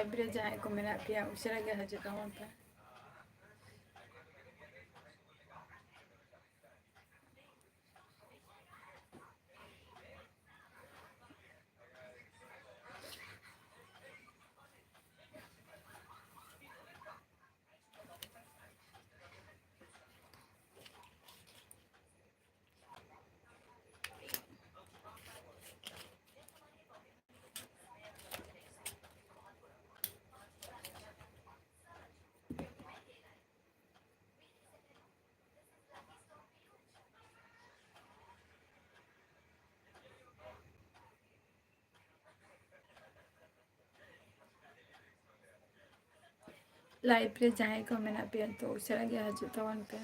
live रे जहाँ को मेरा पिया उशरा गया है जो तमाम पे लाइव रे जहाँ को मेरा पिया तो उशरा गया है जो तमाम पे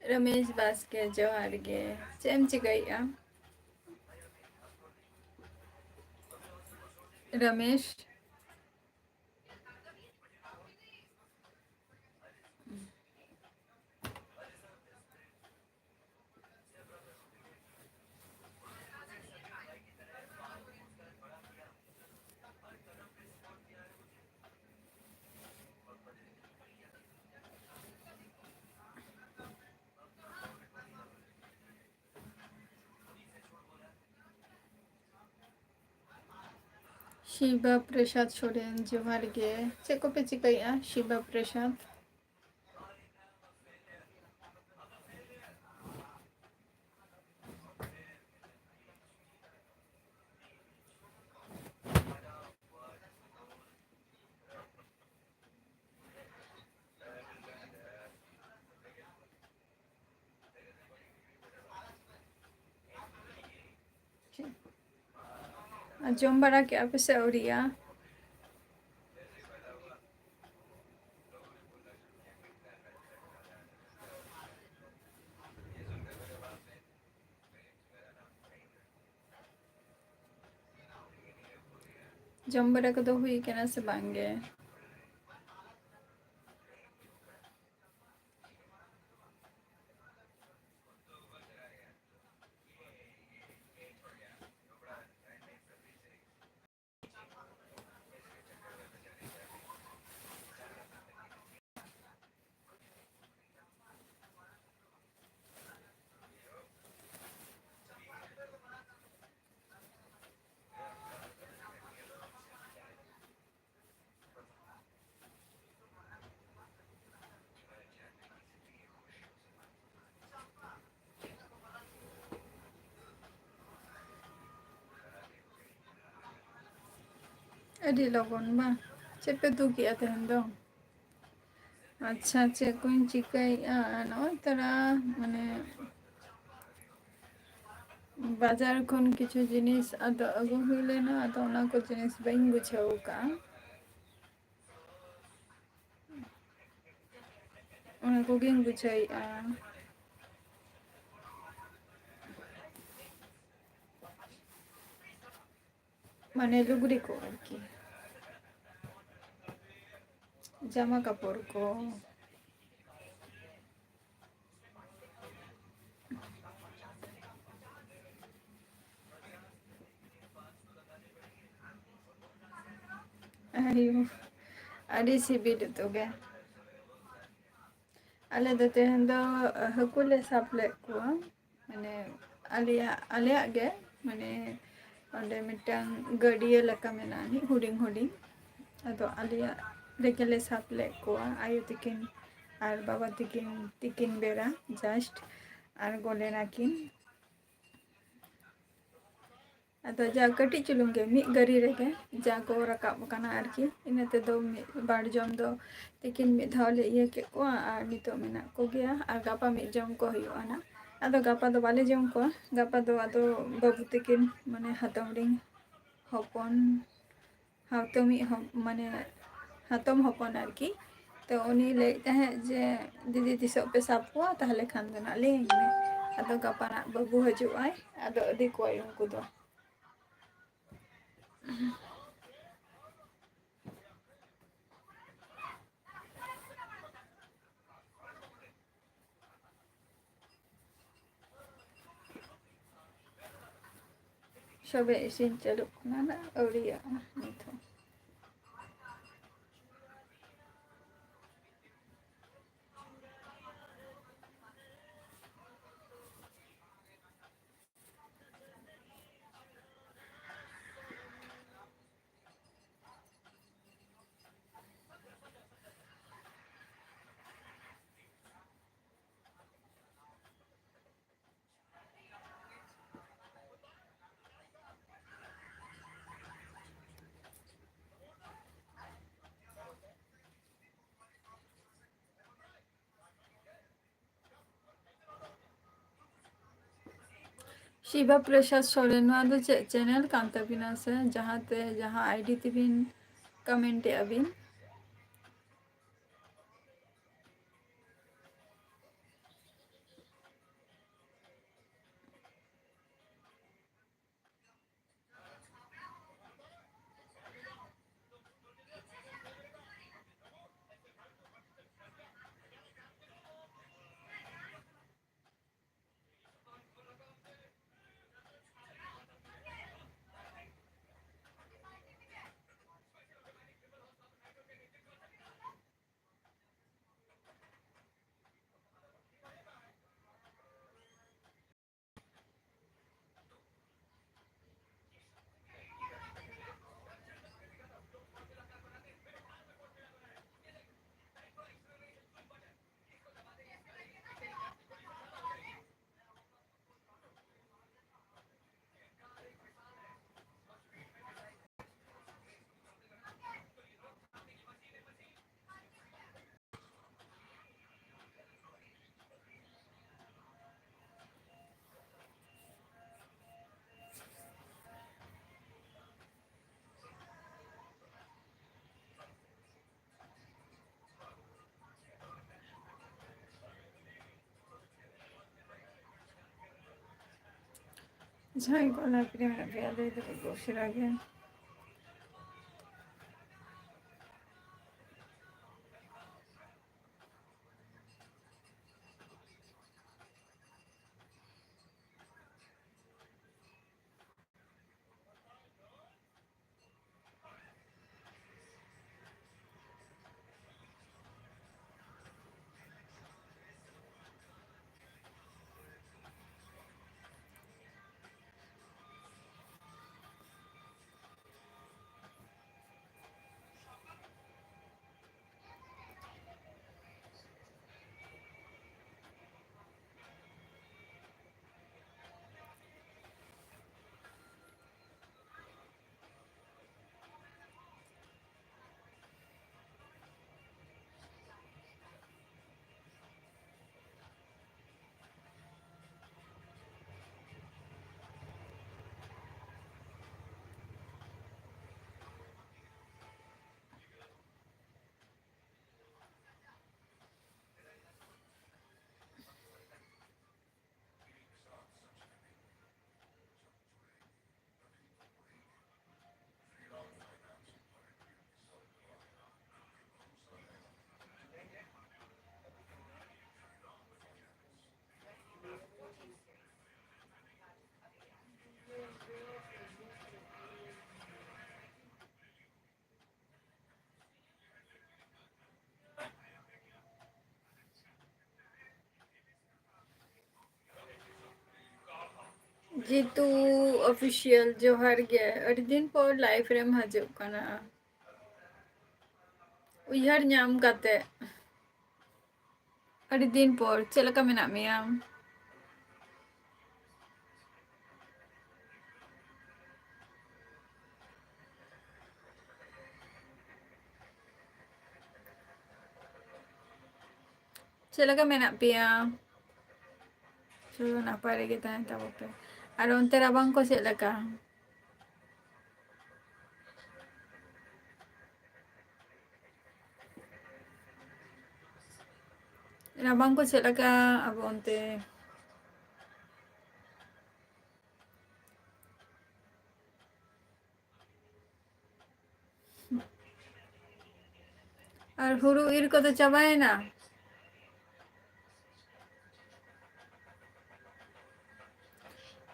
रमेश बास्के जोहार गे चेम चिकैया रमेश शिवा प्रसाद सोरेन जोहार गे चेक को पे चिकाया शिवा प्रसाद जम बड़ा के आप से औरिया जम बड़ा को तो हुई के ना से बांगे अड़ी लगन बा चेपे तू किया थे दो अच्छा चेक को चिकाया नय तरा माने बाजार खन किछु जिनिस अदो अगु हुई लेना अदो ना को जिनिस बइन बुझाऊ का उन्हें कुकिंग बुझाई माने लुगड़ी को की जामा कपड़ को अयो अड़ी सिबिल तो गे आले दो तेहन दो हकुले सापले को माने आलिया गे माने ओंडे मिटांग गडिया लका मेनानी हुडिंग हुडिंग अदो आलिया रेगेले सापले को आयो तिकिन और बाबा तिकिन बेरा जस्ट और गोले नाकिन अदो जा कटी चुलुंगे मी गरी रेगे जा को रकाब कना आरकी इनते दो बाड़ जम दो तिकिन मी धावले ये के को और नितो मेना को गया और गापा मी जम को हुआ ना अदो गापा दो बाले जम को गापा दो अदो बाबू तिकिन माने हातमडिंग हपन हातमी माने हातम हपन आरकी तो उनी लेते हैं जे दीदी तिसो पे सापुआ ताहले खान दो ना ले अदो गापा ना बाबू हजुआय अदो अदी को उनको दो सबे इसिन चलुक ना ना औरिया निथो शिवा प्रसाद सोरेन दो चैनल कांता बिना से जहाँ आईडी तिबिन कमेंट अबिन ᱡᱟᱦᱟᱸᱭ ᱠᱚ ᱞᱟᱭᱤᱵ ᱨᱮ ᱢᱮᱱᱟᱜ ᱯᱮᱭᱟ ᱞᱟᱹᱭ ᱫᱟᱲᱮᱭᱟᱜ ᱠᱚ ᱩᱥᱟᱹᱨᱟ ᱜᱮ ᱡᱤᱛᱩ ᱚᱯᱷᱤᱥᱤᱭᱟᱞ ᱡᱚᱦᱟᱨ ᱜᱮ ᱟᱹᱰᱤ ᱫᱤᱱ ᱯᱚᱨ ᱞᱟइव ᱨᱮᱢ ᱦᱤᱡᱩᱜ ᱠᱟᱱᱟ ᱩᱭᱦᱟᱹᱨ ᱧᱟᱢ ᱠᱟᱛᱮ ᱟᱹᱰᱤ ᱫᱤᱱ ᱯᱚᱨ ᱪᱮᱫ ᱞᱮᱠᱟ ᱢᱮᱱᱟᱜ ᱢᱮᱭᱟ ᱪᱮᱫ ᱞᱮᱠᱟ ᱢᱮᱱᱟᱜ ᱯᱮᱭᱟ ᱪᱚᱞᱚ ᱱᱟᱯᱟᱭ ᱨᱮᱜᱮ ᱛᱟᱦᱮᱱ ᱛᱟᱵᱚ ᱯᱮ ᱟᱨ ᱚᱱᱛᱮ ᱨᱟᱵᱟᱝ ᱠᱚ ᱪᱮᱫ ᱞᱮᱠᱟ ᱨᱟᱵᱟᱝ ᱠᱚ ᱪᱮᱫ ᱞᱮᱠᱟ ᱟᱵᱚ ᱚᱱᱛᱮ আর হুড়ু ইর কত চাবায়না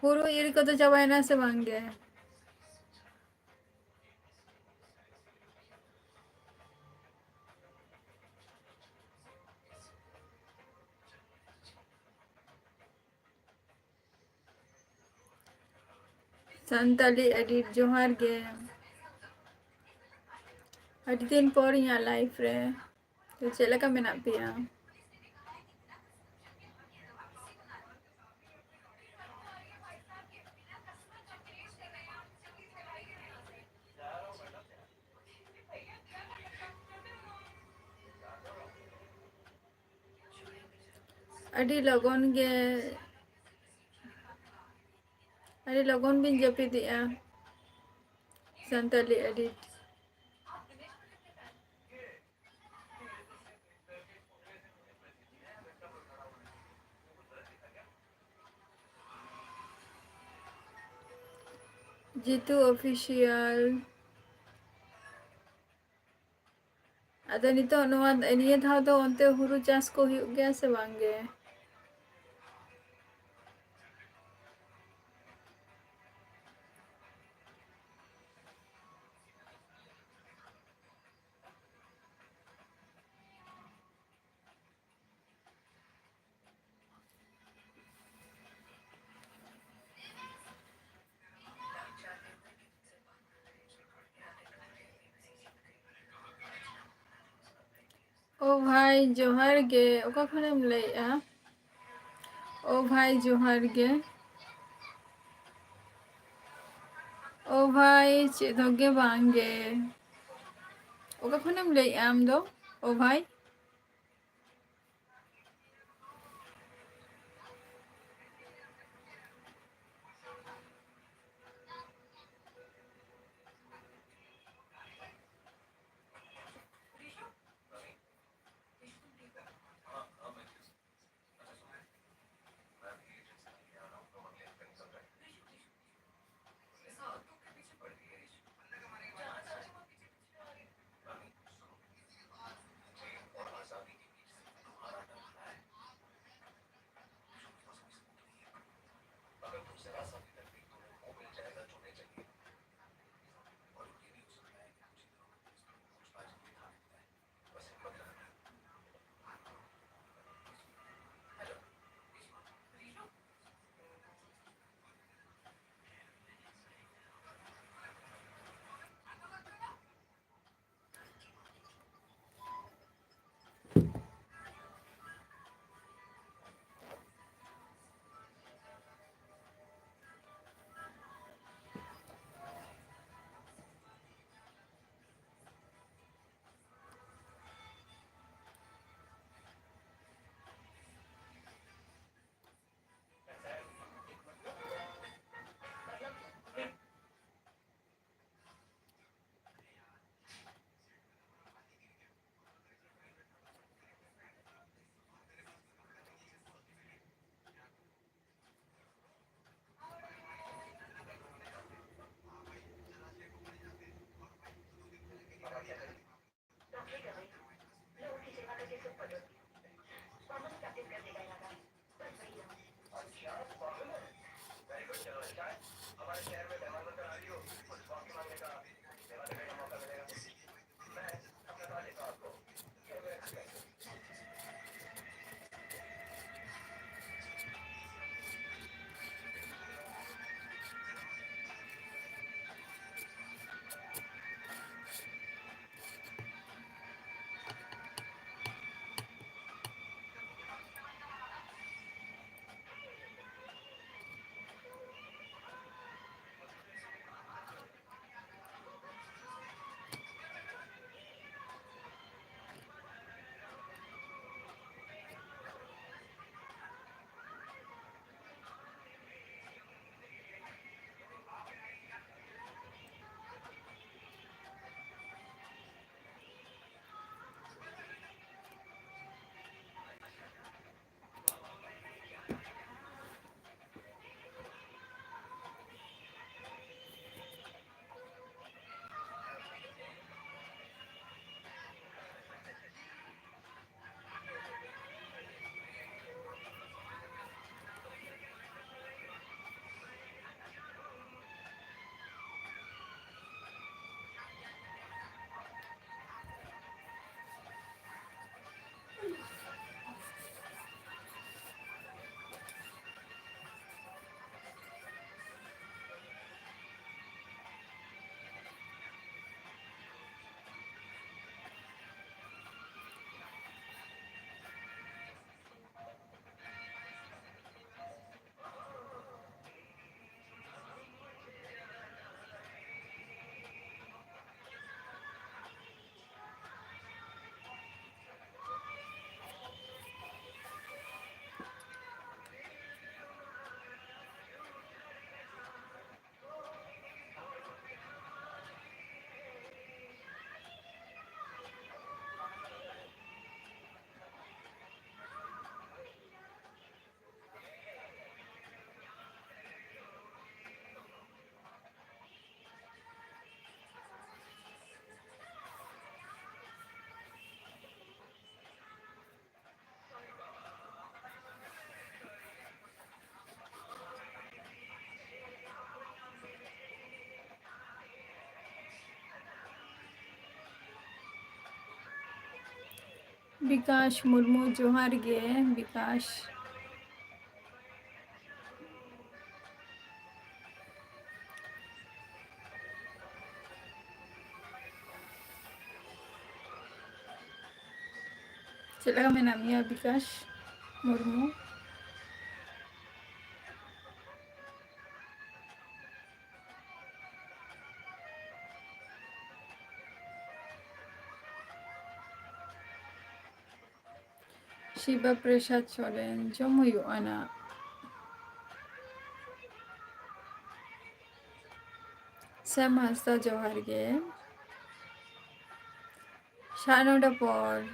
হুড়ু ইর কত চাবায়না সে ভাঙ্গে संताली एडिट जोहार गे अड़ी दिन पर यहाँ लाइफ रे तो चले का मेना पिया अड़ी लगन बिन जपी दिया संताली एडिट जीतू ऑफिशियल अदो नितो निये धाव दो ओनते हुरु चाष को हुयुग गया से बांगे ओ भाई जोहार गे ओका खनेम लैया ओ भाई जोहार गे ओ भाई चेदोगे बांगे ओका खनेम लैया आम दो ओ भाई विकास मुर्मू जोहार गे विकास चेक लगा मेना मिया विकास मुर्मू शिवा प्रसाद सोरेन जम हुआ सैम हासदा जोहार गे शानोडा पर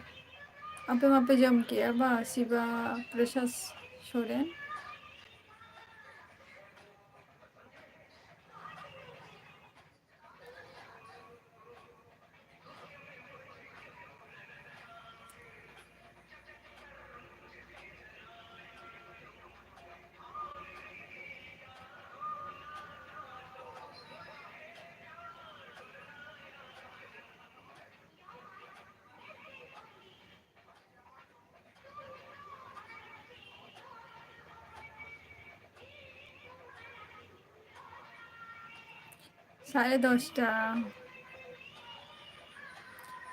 आपे मापे जम के बा शिवा प्रसाद सोरेन साढ़े 10टा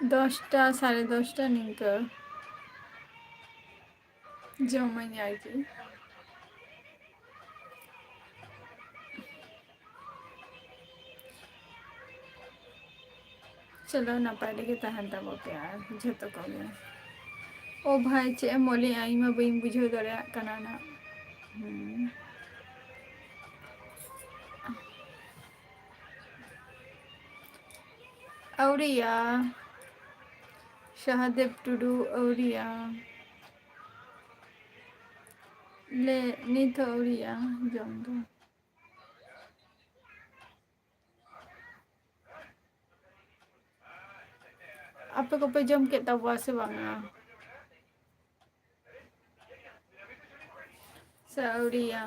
10टा साढ़े 10टा निका जमाई आरकी चलो नपाय लगे तहन तब प्यार झतो को ओ भाई चे मोले आई में बई बुझो दरे कना ना औरिया शाहदेव टुडू औरिया ले नीत औरिया जम दो apa ko pe jom ke tawa se banga sauria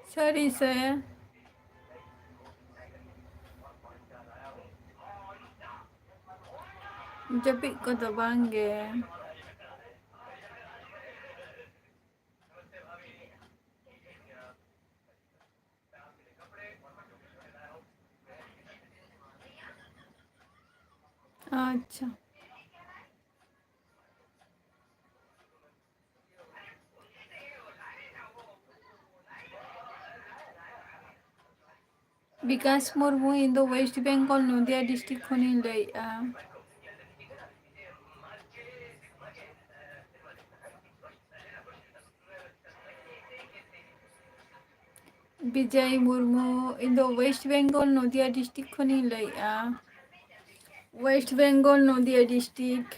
sorry saya japik ko to bangge अच्छा Vikas Murmu in the west Bengal Nadia district खनि लैया Vijay Murmu in the west Bengal Nadia district खनि लैया वेस्ट बेंगल नदिया डिस्ट्रिक्ट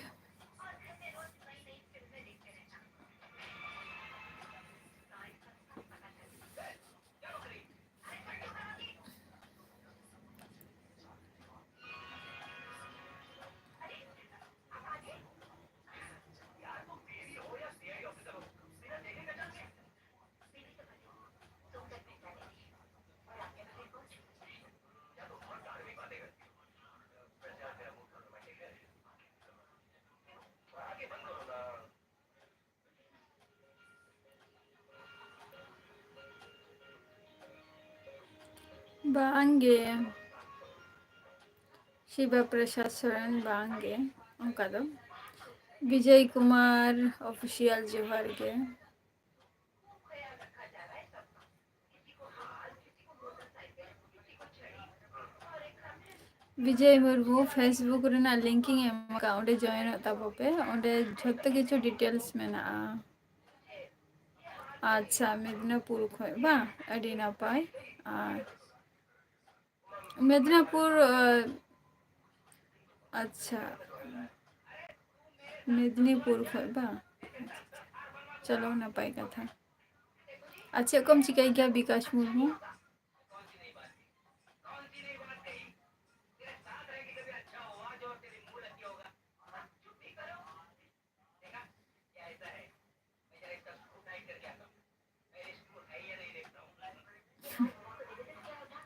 बांगे शिवा प्रसाद सोरेन बांगे उनका दो विजय कुमार ऑफिशियल जोहर के विजय मुर्मू फेसबुक रेना लिंकिंग एमका ओंडे जॉइन ताबोपे ओंडे झोत्तो किछु डिटेल्स मेना अच्छा मेदिनीपुर खय बा अडी नापाय मेदिनीपुर अच्छा मेदिनीपुर खय बा चलो नापाय कथा अच्छा कम चिकाई गया विकास मुर्मू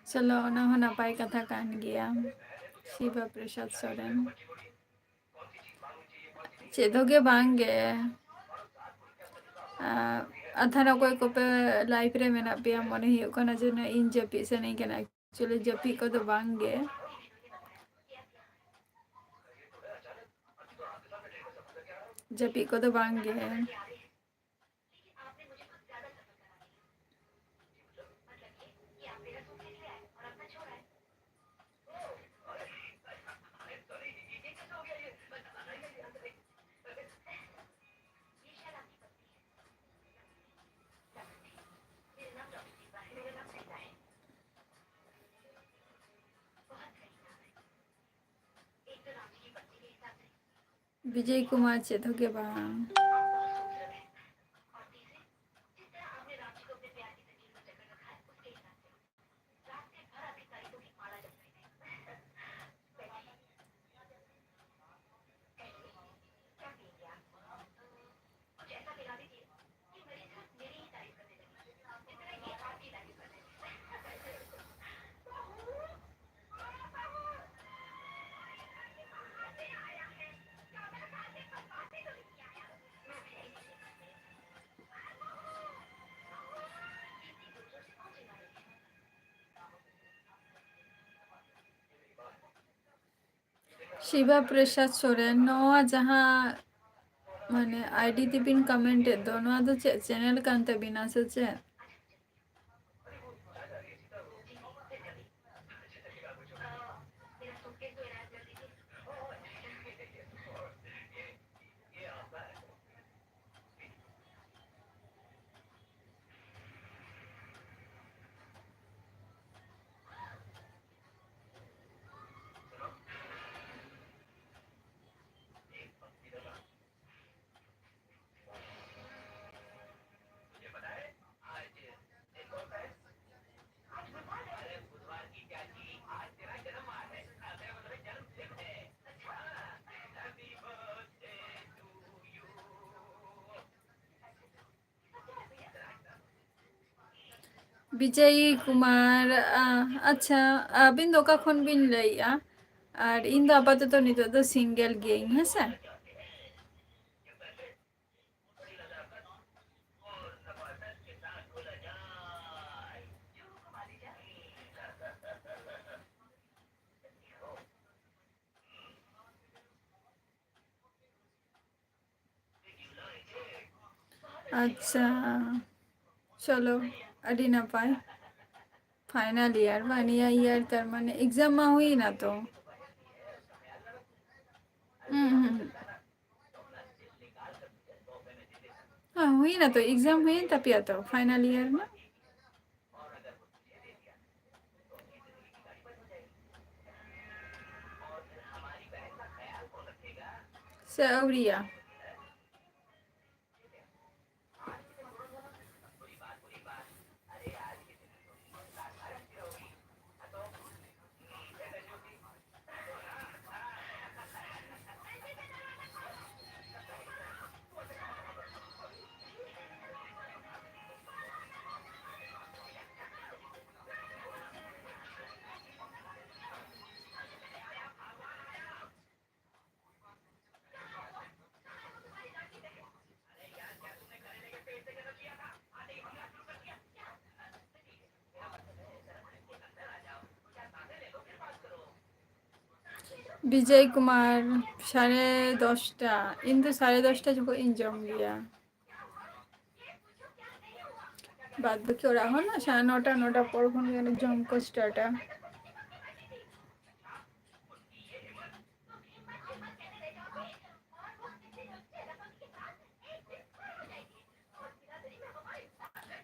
चलो ना हो नापाय कथा कान गया शिवा प्रसाद सोरेन चेदोगे बांगे अथान अकोय कोपे लाइफ रे मेना पिया मने हुयो कना जे ना इन जपी से नहीं कना एक्चुअली जपी को तो बांगे जपी को तो बांगे विजय कुमार चेदोगे बांग शिवा प्रसाद सोरेन नोआ जहाँ माने आईडी तिबिन कमेंट दो नोआ दो चैनल कांते बिना से चे विजय कुमार अच्छा अबिन दोका खन बिन लैया और इन दो आपातत नितो दो सिंगल गेम है से अच्छा चलो अडी ना पाए फाइनल ईयर वन ईयर तर माने एग्जाम में हुई ना तो हाँ हुई ना तो एग्जाम हुई ना तब या तो फाइनल ईयर में सौरिया विजय कुमार 10:30 इन तो 10:30 जो इन जम गया बाद बाकी ओरा हो ना 9:30 पर जम को स्टार्ट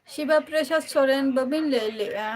शिवा प्रसाद सोरेन बबिन ले लिया